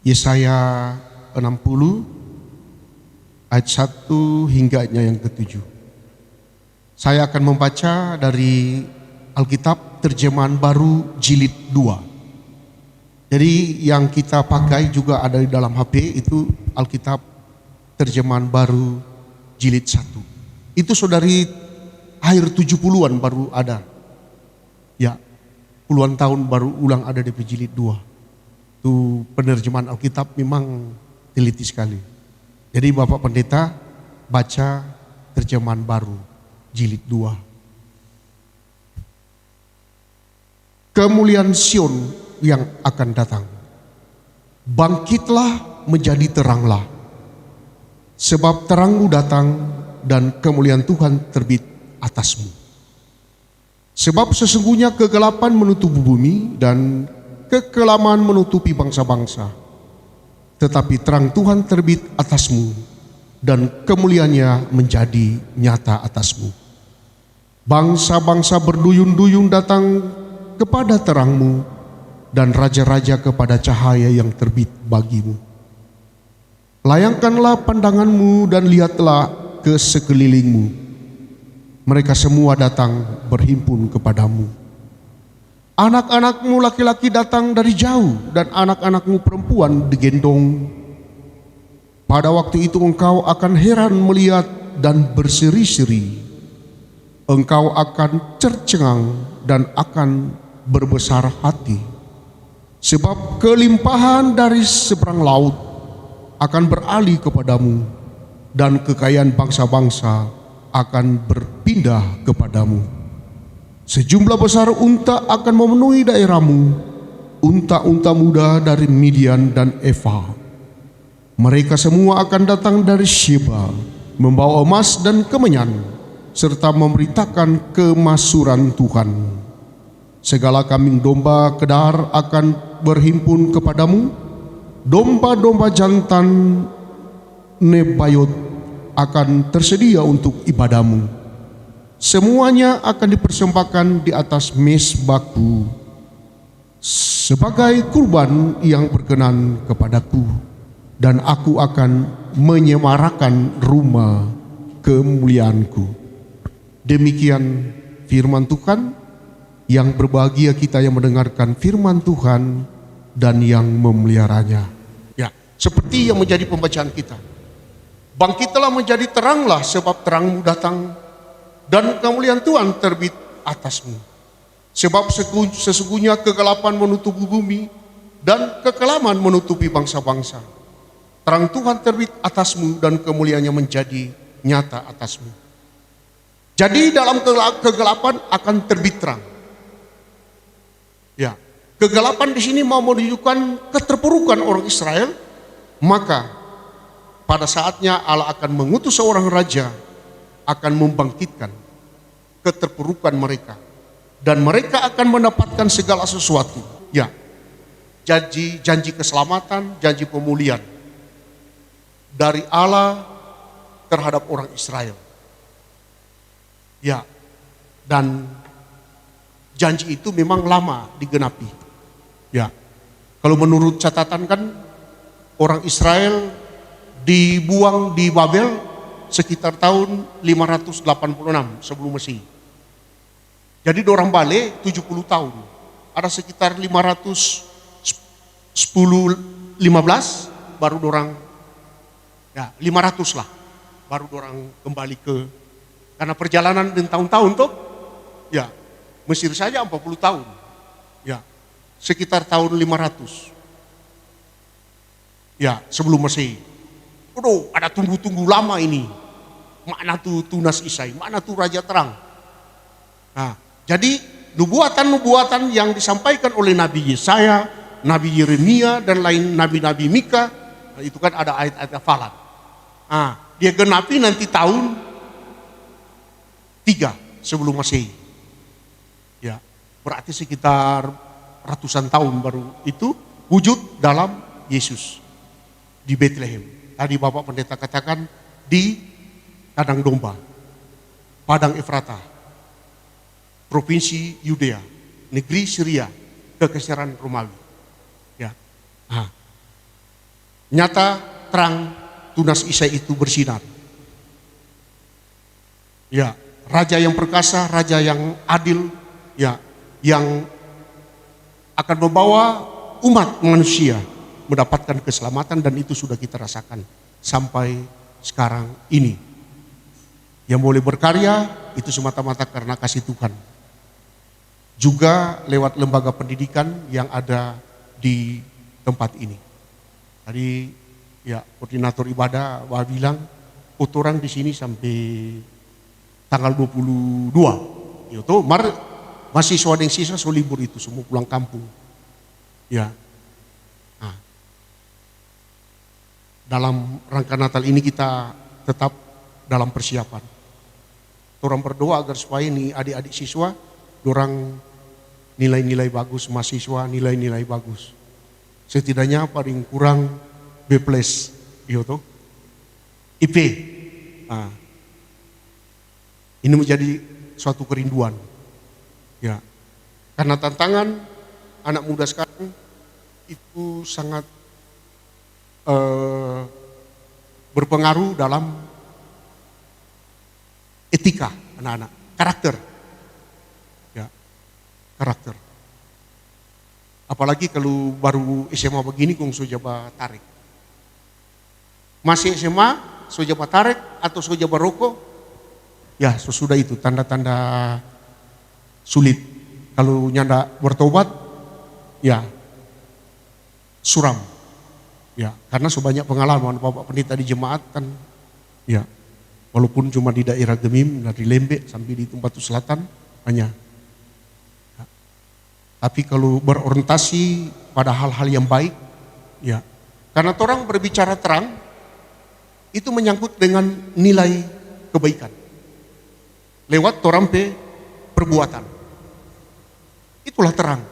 Yesaya 60 ayat 1 hingga ayatnya yang ke-7. Saya akan membaca dari Alkitab terjemahan baru jilid 2. Jadi yang kita pakai juga ada di dalam HP itu Alkitab terjemahan baru jilid 1. Itu saudari akhir 70-an baru ada. Ya, puluhan tahun baru ulang ada di jilid 2. Itu penerjemahan Alkitab memang teliti sekali. Jadi Bapak Pendeta baca terjemahan baru jilid 2. Kemuliaan Sion yang akan datang. Bangkitlah menjadi teranglah. Sebab terangmu datang dan kemuliaan Tuhan terbit atasmu. Sebab sesungguhnya kegelapan menutupi bumi dan kekelaman menutupi bangsa-bangsa. Tetapi terang Tuhan terbit atasmu dan kemuliaannya menjadi nyata atasmu. Bangsa-bangsa berduyun-duyun datang kepada terangmu dan raja-raja kepada cahaya yang terbit bagimu. Layangkanlah pandanganmu dan lihatlah ke sekelilingmu. Mereka semua datang berhimpun kepadamu. Anak-anakmu laki-laki datang dari jauh dan anak-anakmu perempuan digendong. Pada waktu itu engkau akan heran melihat dan berseri-seri. Engkau akan tercengang dan akan berbesar hati. Sebab kelimpahan dari seberang laut akan beralih kepadamu dan kekayaan bangsa-bangsa akan berpindah kepadamu. Sejumlah besar unta akan memenuhi daerahmu, unta-unta muda dari Midian dan Eva. Mereka semua akan datang dari Sheba, membawa emas dan kemenyan, serta memberitakan kemaksuran Tuhan. Segala kambing domba kedar akan berhimpun kepadamu, domba-domba jantan Nebayot akan tersedia untuk ibadamu. Semuanya akan dipersembahkan di atas mezbahku sebagai kurban yang berkenan kepadaku, dan aku akan menyemarakan rumah kemuliaanku. Demikian firman Tuhan. Yang berbahagia kita yang mendengarkan firman Tuhan dan yang memeliharanya. Ya, seperti yang menjadi pembacaan kita. Bangkitlah menjadi teranglah, sebab terangmu datang dan kemuliaan Tuhan terbit atasmu. Sebab sesungguhnya kegelapan menutupi bumi dan kekelaman menutupi bangsa-bangsa. Terang Tuhan terbit atasmu dan kemuliaannya menjadi nyata atasmu. Jadi dalam kegelapan akan terbit terang. Ya, kegelapan di sini mau menunjukkan keterpurukan orang Israel, maka pada saatnya Allah akan mengutus seorang raja akan membangkitkan keterpurukan mereka, dan mereka akan mendapatkan segala sesuatu. Ya, janji keselamatan, janji pemulihan dari Allah terhadap orang Israel. Ya, dan janji itu memang lama digenapi. Ya, kalau menurut catatan kan orang Israel dibuang di Babel sekitar tahun 586 sebelum Masehi. Jadi dorang balik 70 tahun. Ada sekitar 515 baru dorang, ya 500 lah, baru dorang kembali ke, karena perjalanan dan tahun-tahun tuh, ya Mesir saja 40 tahun. Ya, sekitar tahun 500. Ya, sebelum Masehi. Aduh, ada tunggu-tunggu lama ini. Mana tuh Tunas Isai, mana tuh Raja Terang. Nah, jadi nubuatan-nubuatan yang disampaikan oleh Nabi Yesaya, Nabi Yeremia dan lain nabi-nabi Mika, itu kan ada ayat-ayat hafalan. Nah, dia genapi nanti tahun 3 sebelum Masehi. Ya, berarti sekitar ratusan tahun baru itu wujud dalam Yesus di Bethlehem. Tadi Bapak Pendeta katakan di kandang domba, Padang Efrata, Provinsi Yudea, negeri Syria, kekaisaran Romawi. Ya. Nah, Nyata, terang, tunas Isa itu bersinar. Ya, raja yang perkasa, raja yang adil, ya, yang akan membawa umat manusia mendapatkan keselamatan, dan itu sudah kita rasakan sampai sekarang ini. Yang boleh berkarya itu semata-mata karena kasih Tuhan. Juga lewat lembaga pendidikan yang ada di tempat ini. Tadi ya koordinator ibadah bilang orang di sini sampai tanggal 22. Itu mahasiswa dan siswa so libur itu semua pulang kampung. Ya. Nah, dalam rangka Natal ini kita tetap dalam persiapan. Orang berdoa agar supaya ini adik-adik siswa, orang nilai-nilai bagus, mahasiswa nilai-nilai bagus. Setidaknya paling kurang B+, gitu. IP. Nah, ini menjadi suatu kerinduan. Ya. Karena tantangan anak muda sekarang itu sangat berpengaruh dalam etika anak-anak, karakter. Ya, karakter. Apalagi kalau baru SMA begini kong sojaba tarik. Masih SMA, sojaba tarik atau sojaba rokok, ya sesudah itu tanda-tanda sulit. Kalau nyanda bertobat, ya suram. Ya, karena sebanyak pengalaman Bapak Pendeta di jemaat kan, ya walaupun cuma di daerah Gemim, dari Lembek sampai di Tumbatu Selatan, hanya. Ya. Tapi kalau berorientasi pada hal-hal yang baik, ya, karena orang berbicara terang, itu menyangkut dengan nilai kebaikan. Lewat orang perbuatan. Itulah terang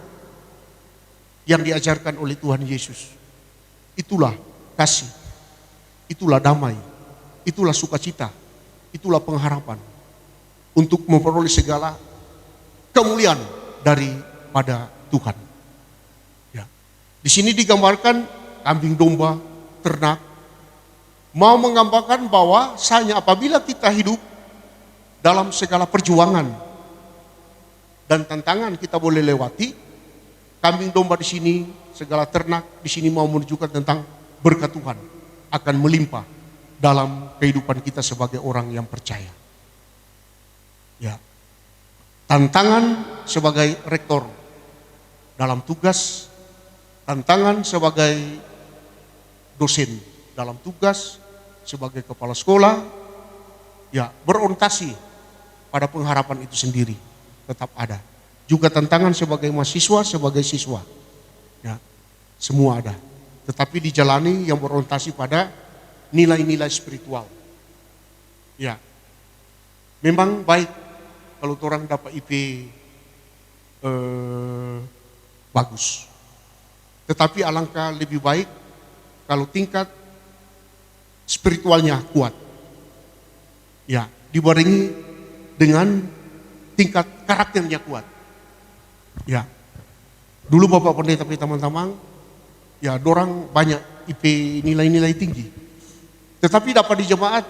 yang diajarkan oleh Tuhan Yesus. Itulah kasih, itulah damai, itulah sukacita. Itulah pengharapan untuk memperoleh segala kemuliaan daripada Tuhan. Ya. Di sini digambarkan kambing domba, ternak, mau menggambarkan bahwa hanya apabila kita hidup dalam segala perjuangan dan tantangan kita boleh lewati, kambing domba di sini, segala ternak di sini mau menunjukkan tentang berkat Tuhan akan melimpah dalam kehidupan kita sebagai orang yang percaya. Ya. Tantangan sebagai rektor dalam tugas, tantangan sebagai dosen dalam tugas, sebagai kepala sekolah, ya berorientasi pada pengharapan itu sendiri tetap ada. Juga tantangan sebagai mahasiswa, sebagai siswa, ya semua ada. Tetapi dijalani yang berorientasi pada nilai-nilai spiritual. Ya, memang baik kalau orang dapat IP bagus. Tetapi alangkah lebih baik kalau tingkat spiritualnya kuat. Ya, dibarengi dengan tingkat karakternya kuat. Ya, dulu Bapak Pendeta teman-teman, ya dorang banyak IP nilai-nilai tinggi. Tetapi dapat di jemaat,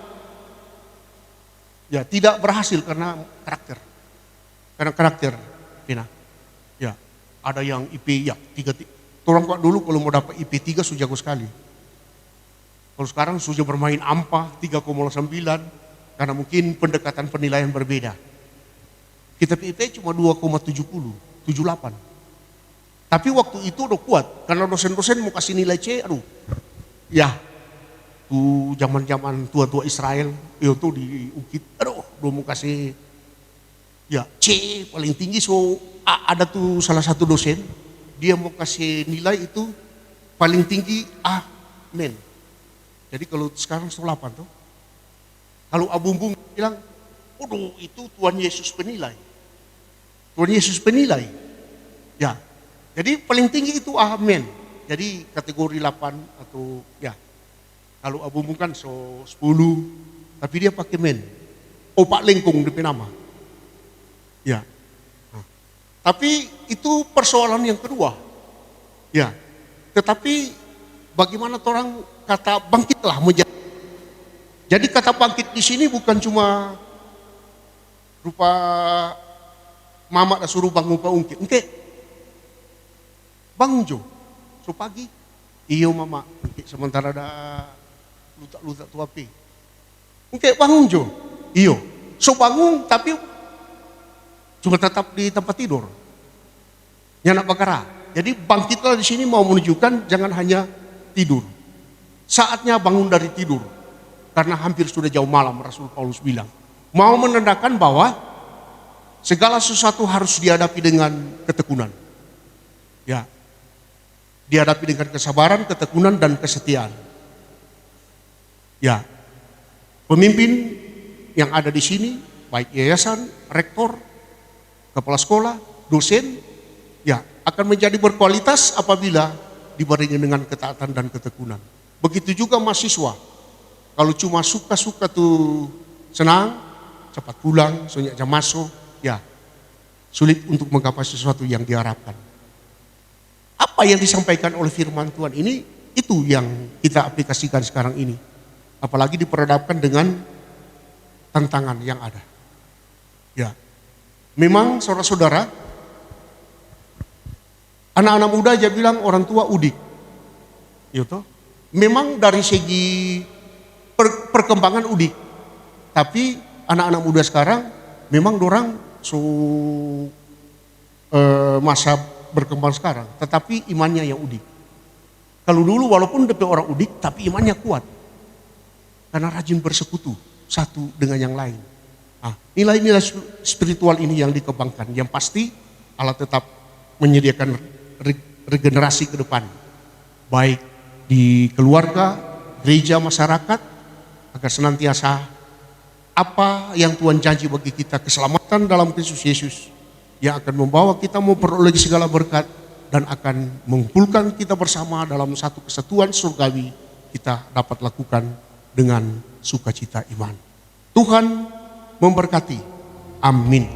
ya tidak berhasil karena karakter. Karena karakter, ya ada yang IP ya 3. Orang kok dulu kalau mau dapat IP 3 sudah jago sekali. Kalau sekarang sudah bermain AMPA 3,9 karena mungkin pendekatan penilaian berbeda. Kita IP cuma 2,78. Tapi waktu itu udah kuat karena dosen-dosen mau kasih nilai C, ya. Tuh zaman-zaman tua-tua Israel itu di Ukit, belum mau kasih ya C paling tinggi. So ada tuh salah satu dosen dia mau kasih nilai itu paling tinggi A, men. Jadi kalau sekarang 8 tuh, kalau Abumbung bilang, itu Tuhan Yesus penilai, Tuhan Yesus penilai, ya. Jadi paling tinggi itu A, men. Jadi kategori 8 atau ya. Kalau Abu kan 10, tapi dia pakai men. Opak lengkung di nama. Ya. Nah. Tapi itu persoalan yang kedua. Ya. Tetapi bagaimana orang kata bangkitlah menjadi. Jadi kata bangkit di sini bukan cuma rupa mama dah suruh bangun pa ungkit. Ungkit. Bangun jo. So pagi. Iyo mama. Ungkit sementara ada lutak-lutak tu api. Ungkit bangun jo. Iyo. So bangun tapi cuma tetap di tempat tidur. Nyanak bakara. Jadi bangkitlah di sini mau menunjukkan jangan hanya tidur. Saatnya bangun dari tidur. Karena hampir sudah jauh malam, Rasul Paulus bilang. Mau menandakan bahwa segala sesuatu harus dihadapi dengan ketekunan. Ya. Dihadapi dengan kesabaran, ketekunan, dan kesetiaan. Ya. Pemimpin yang ada di sini, baik yayasan, rektor, kepala sekolah, dosen, ya akan menjadi berkualitas apabila dibarengi dengan ketaatan dan ketekunan. Begitu juga mahasiswa. Kalau cuma suka-suka tuh senang, cepat pulang, sonyak jam masuk, ya sulit untuk menggapai sesuatu yang diharapkan. Apa yang disampaikan oleh firman Tuhan ini, itu yang kita aplikasikan sekarang ini. Apalagi diperhadapkan dengan tantangan yang ada. Ya, memang saudara-saudara, anak-anak muda aja bilang orang tua udik. Gitu. Memang dari segi perkembangan udik. Tapi anak-anak muda sekarang memang dorang masa berkembang sekarang. Tetapi imannya yang udik. Kalau dulu walaupun DP orang udik tapi imannya kuat. Karena rajin bersekutu satu dengan yang lain. Nah, nilai-nilai spiritual ini yang dikembangkan. Yang pasti Allah tetap menyediakan regenerasi ke depan. Baik di keluarga, gereja, masyarakat. Agar senantiasa apa yang Tuhan janji bagi kita, keselamatan dalam Kristus Yesus yang akan membawa kita memperoleh segala berkat dan akan mengumpulkan kita bersama dalam satu kesatuan surgawi, kita dapat lakukan dengan sukacita iman. Tuhan memberkati. Amin.